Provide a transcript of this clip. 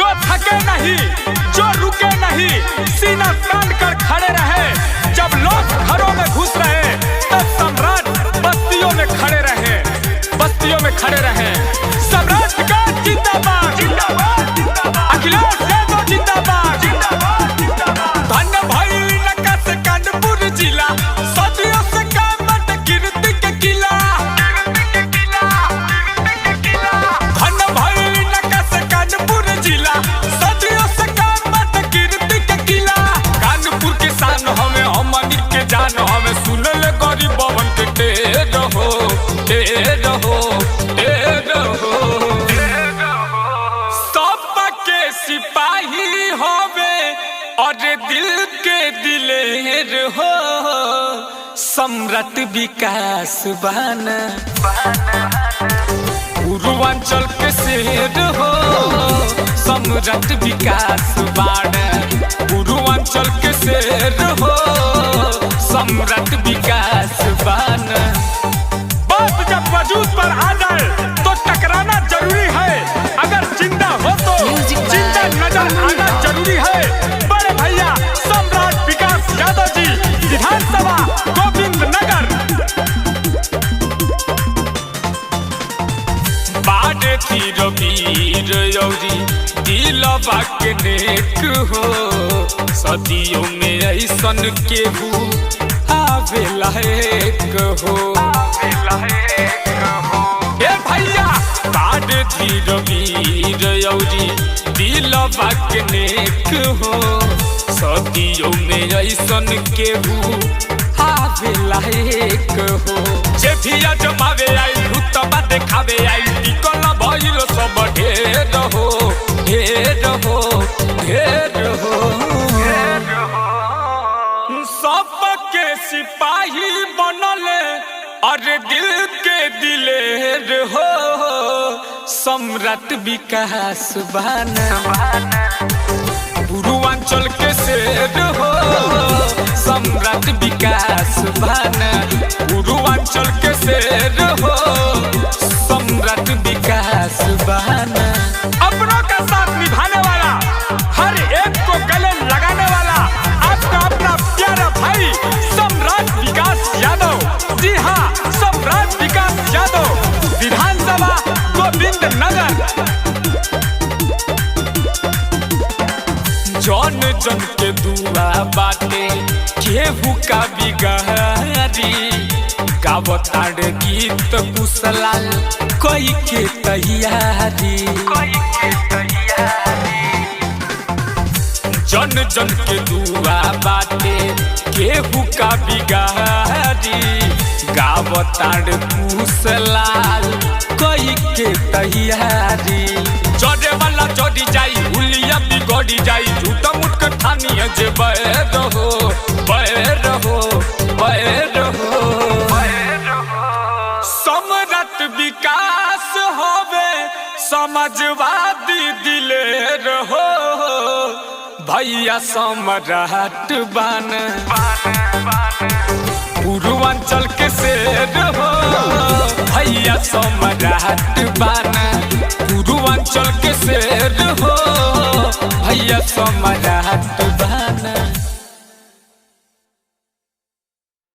जो थके नहीं, जो रुके नहीं, सीना तान कर खड़े रहे। जब लोग घरों में घुस रहे तब सम्राट बस्तियों में खड़े रहे, बस्तियों में खड़े रहे। सम्राट विकास जिंदाबाद, अखिलेश यादव जिंदाबाद। धन्य भइल नकस कानपुर जिला, सदियों से कामत कीर्ति के किला। धन्य भइल नकस कानपुर जिला, सदियों से कामत कीर्ति के किला। कानपुर के शान हमें, हमनी के जान हमें, सुनल गरीबवन के टेढ़ हो, टेढ़ हो, टेढ़ हो। सबके सिपाही होवे और दिल के दिलेर हो। सम्राट विकास बना पूर्वांचल के शेर हो। सम्राट विकास बना पूर्वांचल के शेर हो। सम्राट विकास बना। बात जब वजूद पर आ जाए तो टकराना जरूरी है। अगर जिंदा हो तो जिंदा नजर आना जरूरी है। बड़े भैया सम्राट विकास यादव जी, विधानसभा गोविंद नगर। बाड़े तीर वीर यौरी दिलवा के नेक हो। सदियों में ऐसन केहू आवेला एक हो। ए भैया बाड़े तीर वीर यौरी दिलवा के नेक हो। सदियों में ऐसन केहू आवेला एक हो। जे भी अजमावे आई रुतबा देखावे आई, टिकल भइल सब ढेर हो, ढेर हो, ढेर हो। सबके सिपाही बनले और दिल के दिलेर हो। सम्राट विकास बना पूर्वांचल के शेर हो। सम्राट विकास बना पूर्वांचल के शेर हो। सम्राट विकास बना अपनों का साथ निभाने वाला, हर एक को गले लगाने वाला, आपका अपना प्यारा भाई सम्राट विकास यादव। जी हाँ, सम्राट विकास यादव, विधानसभा गोविंद नगर। जौन जन के दुआ बाटे केहू का बिगारी। गावताड़ गीत कुशलाल कोई के तैयारी। जन जन के दुआ बाटे केहू का बिगारी। गावताड़ कुशलाल कोई के तैयारी। जड़े वाला जड़ी जाई, हुलिया बिगड़ी जाई, झूठा मुठ ठानी है जे बैर हो, बैर हो, बैर हो। सम्राट विकास होवे समाजवादी दिलेर हो। भैया सम्राट बना पूर्वांचल के शेर हो। भैया सम्राट बना पूर्वांचल के शेर हो। भैया सम्राट